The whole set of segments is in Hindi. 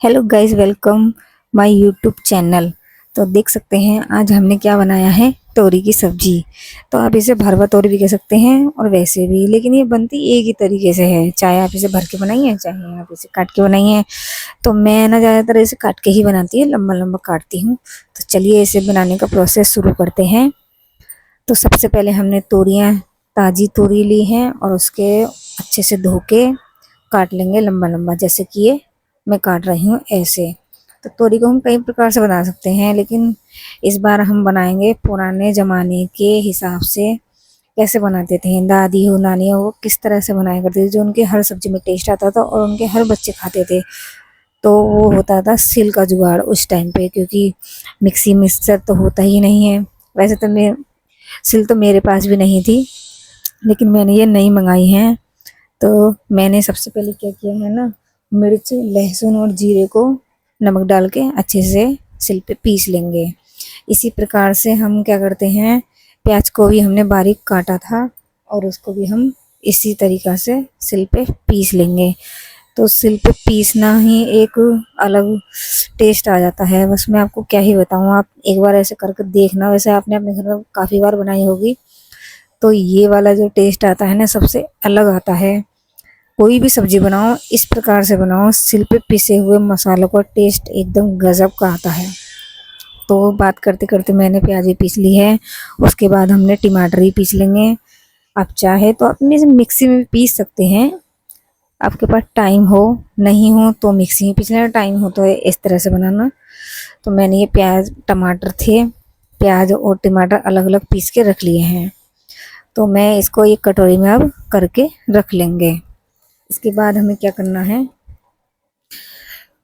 Hello guys, welcome my YouTube channel. तो देख सकते हैं आज हमने क्या बनाया है, तोरी की सब्जी। तो आप इसे भरवा तोरी भी कह सकते हैं और वैसे भी, लेकिन ये बनती एक ही तरीके से है। चाहे आप इसे भर के बनाइए, चाहे आप इसे काट के बनाइए। तो मैं ना ज़्यादातर इसे काट के ही बनाती है, लंबा लंबा काटती हूँ। तो चलिए इसे बनाने का प्रोसेस शुरू करते हैं। तो सबसे पहले हमने तोरियाँ, ताज़ी तोरी ली हैं और उसके अच्छे से धो के काट लेंगे लंबा लंबा, जैसे कि ये मैं काट रही हूँ ऐसे। तो तोरी को हम कई प्रकार से बना सकते हैं, लेकिन इस बार हम बनाएंगे पुराने ज़माने के हिसाब से। कैसे बनाते थे दादी हो, नानी हो, वो किस तरह से बनाया करती थी, जो उनके हर सब्जी में टेस्ट आता था और उनके हर बच्चे खाते थे। तो वो होता था सिल का जुगाड़ उस टाइम पे, क्योंकि मिक्सी मिक्सर तो होता ही नहीं है। वैसे तो मैं सिल तो मेरे पास भी नहीं थी, लेकिन मैंने ये नई मंगाई है। तो मैंने सबसे पहले क्या किया है ना, मिर्च, लहसुन और जीरे को नमक डाल के अच्छे से सिल पे पीस लेंगे। इसी प्रकार से हम क्या करते हैं, प्याज को भी हमने बारीक काटा था और उसको भी हम इसी तरीक़ा से सिल पे पीस लेंगे। तो सिल पे पीसना ही एक अलग टेस्ट आ जाता है, बस मैं आपको क्या ही बताऊँ। आप एक बार ऐसे करके देखना, वैसे आपने अपने घर में काफ़ी बार बनाई होगी। तो ये वाला जो टेस्ट आता है ना, सबसे अलग आता है। कोई भी सब्जी बनाओ इस प्रकार से बनाओ, सिल पे पिसे हुए मसालों का टेस्ट एकदम गजब का आता है। तो बात करते करते मैंने प्याज भी पीस ली है, उसके बाद हमने टमाटर भी पीस लेंगे। आप चाहे तो अपने मिक्सी में भी पीस सकते हैं, आपके पास टाइम हो, नहीं हो तो मिक्सी में पीस लेना, टाइम हो तो इस तरह से बनाना। तो मैंने ये प्याज टमाटर थे, प्याज और टमाटर अलग अलग पीस के रख लिए हैं। तो मैं इसको एक कटोरी में अब करके रख लेंगे। इसके बाद हमें क्या करना है,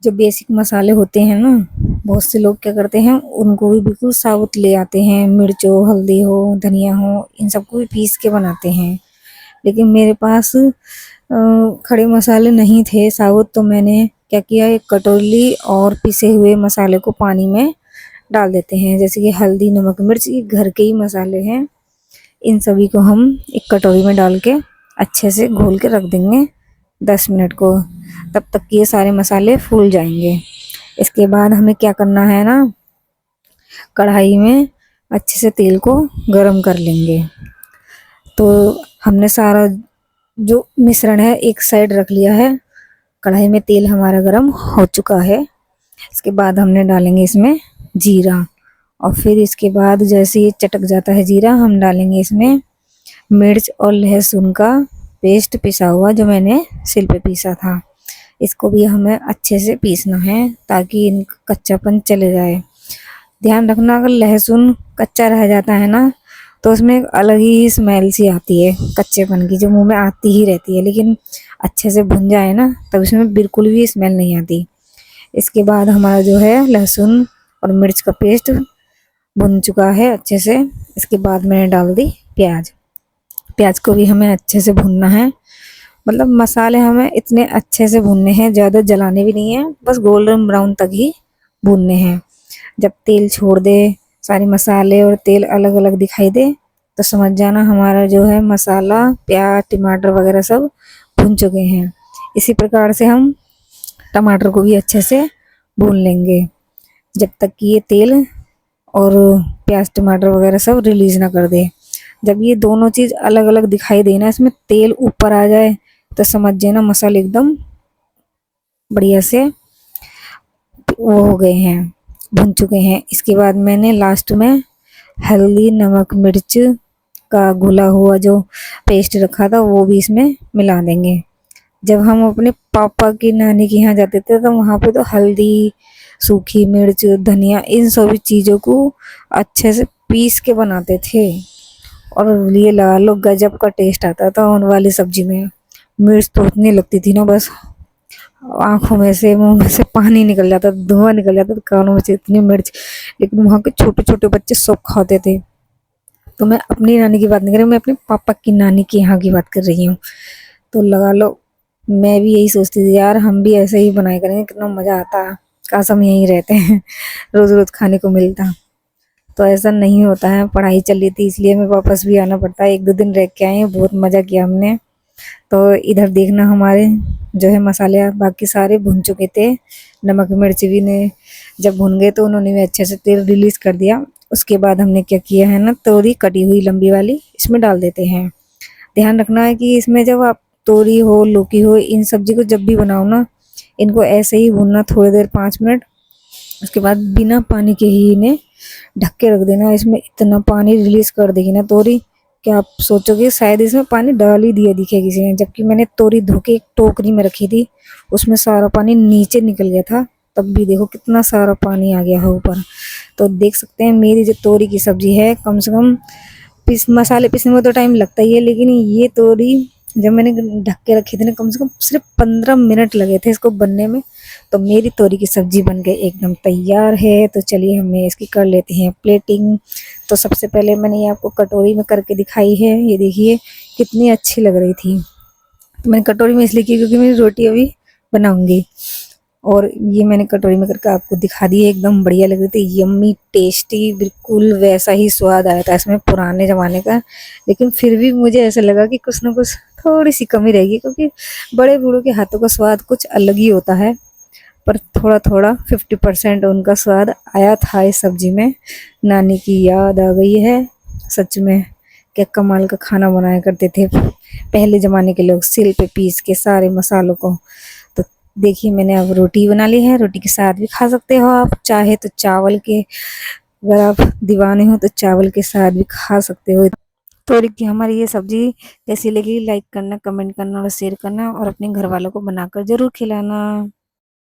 जो बेसिक मसाले होते हैं ना, बहुत से लोग क्या करते हैं उनको भी बिल्कुल साबुत ले आते हैं। मिर्च हो, हल्दी हो, धनिया हो, इन सबको भी पीस के बनाते हैं। लेकिन मेरे पास खड़े मसाले नहीं थे साबुत, तो मैंने क्या किया, एक कटोरी और पिसे हुए मसाले को पानी में डाल देते हैं। जैसे कि हल्दी, नमक, मिर्च, ये घर के ही मसाले हैं। इन सभी को हम एक कटोरी में डाल के अच्छे से घोल के रख देंगे 10 मिनट को, तब तक ये सारे मसाले फूल जाएंगे। इसके बाद हमें क्या करना है ना, कढ़ाई में अच्छे से तेल को गरम कर लेंगे। तो हमने सारा जो मिश्रण है एक साइड रख लिया है, कढ़ाई में तेल हमारा गरम हो चुका है। इसके बाद हमने डालेंगे इसमें जीरा, और फिर इसके बाद जैसे ये चटक जाता है जीरा, हम डालेंगे इसमें मिर्च और लहसुन का पेस्ट पिसा हुआ, जो मैंने सिल पे पीसा था। इसको भी हमें अच्छे से पीसना है ताकि इनका कच्चापन चले जाए। ध्यान रखना, अगर लहसुन कच्चा रह जाता है ना, तो उसमें एक अलग ही स्मेल सी आती है कच्चेपन की, जो मुंह में आती ही रहती है। लेकिन अच्छे से भुन जाए ना, तब इसमें बिल्कुल भी स्मेल नहीं आती। इसके बाद हमारा जो है लहसुन और मिर्च का पेस्ट भुन चुका है अच्छे से। इसके बाद मैंने डाल दी प्याज। प्याज को भी हमें अच्छे से भूनना है, मतलब मसाले हमें इतने अच्छे से भूनने हैं, ज़्यादा जलाने भी नहीं है, बस गोल्डन ब्राउन तक ही भूनने हैं। जब तेल छोड़ दे, सारे मसाले और तेल अलग अलग दिखाई दे, तो समझ जाना हमारा जो है मसाला, प्याज, टमाटर वगैरह सब भून चुके हैं। इसी प्रकार से हम टमाटर को भी अच्छे से भून लेंगे, जब तक कि ये तेल और प्याज टमाटर वगैरह सब रिलीज़ ना कर दे। जब ये दोनों चीज़ अलग अलग दिखाई देना, इसमें तेल ऊपर आ जाए, तो समझ जाना मसाले एकदम बढ़िया से वो हो गए हैं, भुन चुके हैं। इसके बाद मैंने लास्ट में हल्दी, नमक, मिर्च का घुला हुआ जो पेस्ट रखा था वो भी इसमें मिला देंगे। जब हम अपने पापा की नानी के यहाँ जाते थे, तो वहाँ पे तो हल्दी, सूखी मिर्च, धनिया, इन सभी चीज़ों को अच्छे से पीस के बनाते थे, और ये लगा लो गजब का टेस्ट आता था उन वाली सब्जी में। मिर्च तो इतनी लगती थी ना, बस आंखों में से, मुंह में से पानी निकल जाता, धुआं निकल जाता था कानों में से, इतनी मिर्च। लेकिन वहाँ के छोटे छोटे बच्चे सब खाते थे। तो मैं अपनी नानी की बात नहीं कर रही, मैं अपने पापा की नानी के यहाँ की बात कर रही हूँ। तो लगा लो, मैं भी यही सोचती थी यार, हम भी ऐसे ही बनाया करेंगे, कितना मज़ा आता। काश हम यहीं रहते हैं, रोज़ रोज़ खाने को मिलता। तो ऐसा नहीं होता है, पढ़ाई चल रही थी इसलिए हमें वापस भी आना पड़ता है। 1-2 दिन रह के आए हैं, बहुत मज़ा किया हमने। तो इधर देखना हमारे जो है मसाले बाकी सारे भुन चुके थे। नमक मिर्च भी ने जब भुन गए तो उन्होंने भी अच्छे से तेल रिलीज कर दिया। उसके बाद हमने क्या किया है ना, तोरी कटी हुई लंबी वाली इसमें डाल देते हैं। ध्यान रखना है कि इसमें जब आप तोरी हो लौकी हो इन सब्जी को जब भी बनाओ ना, इनको ऐसे ही भूनना थोड़ी देर 5 मिनट। उसके बाद बिना पानी के ही इन्हें ढक के रख देना। इसमें इतना पानी रिलीज कर देगी ना तोरी कि आप सोचोगे शायद इसमें पानी डाल ही दिया दिखे किसी ने, जबकि मैंने तोरी धो के एक टोकरी में रखी थी, उसमें सारा पानी नीचे निकल गया था। तब भी देखो कितना सारा पानी आ गया है ऊपर। तो देख सकते हैं मेरी जो तोरी की सब्जी है, कम से कम पीस मसाले पीसने में तो टाइम लगता ही है, लेकिन ये तोरी जब मैंने ढक के रखी थी ना, कम से कम सिर्फ 15 मिनट लगे थे इसको बनने में। तो मेरी तोरी की सब्जी बन गई एकदम तैयार है। तो चलिए हमें इसकी कर लेते हैं प्लेटिंग। तो सबसे पहले मैंने ये आपको कटोरी में करके दिखाई है, ये देखिए कितनी अच्छी लग रही थी। तो मैंने कटोरी में इसलिए की क्योंकि मेरी रोटी अभी बनाऊंगी, और ये मैंने कटोरी में करके आपको दिखा दी है। एकदम बढ़िया लग रही थी, यम्मी टेस्टी, बिल्कुल वैसा ही स्वाद आया था इसमें पुराने ज़माने का। लेकिन फिर भी मुझे ऐसा लगा कि कुछ ना कुछ थोड़ी सी कमी रहेगी, क्योंकि बड़े बूढ़ों के हाथों का स्वाद कुछ अलग ही होता है। पर थोड़ा थोड़ा 50% उनका स्वाद आया था इस सब्जी में। नानी की याद आ गई है सच में। क्या कमाल का खाना बनाया करते थे पहले ज़माने के लोग, सिल पे पीस के सारे मसालों को। तो देखिए मैंने अब रोटी बना ली है, रोटी के साथ भी खा सकते हो आप, चाहे तो चावल के, अगर आप दीवाने हो तो चावल के साथ भी खा सकते हो। तो की हमारी ये सब्जी कैसी लगी, लाइक करना, कमेंट करना और शेयर करना, और अपने घर वालों को बनाकर जरूर खिलाना।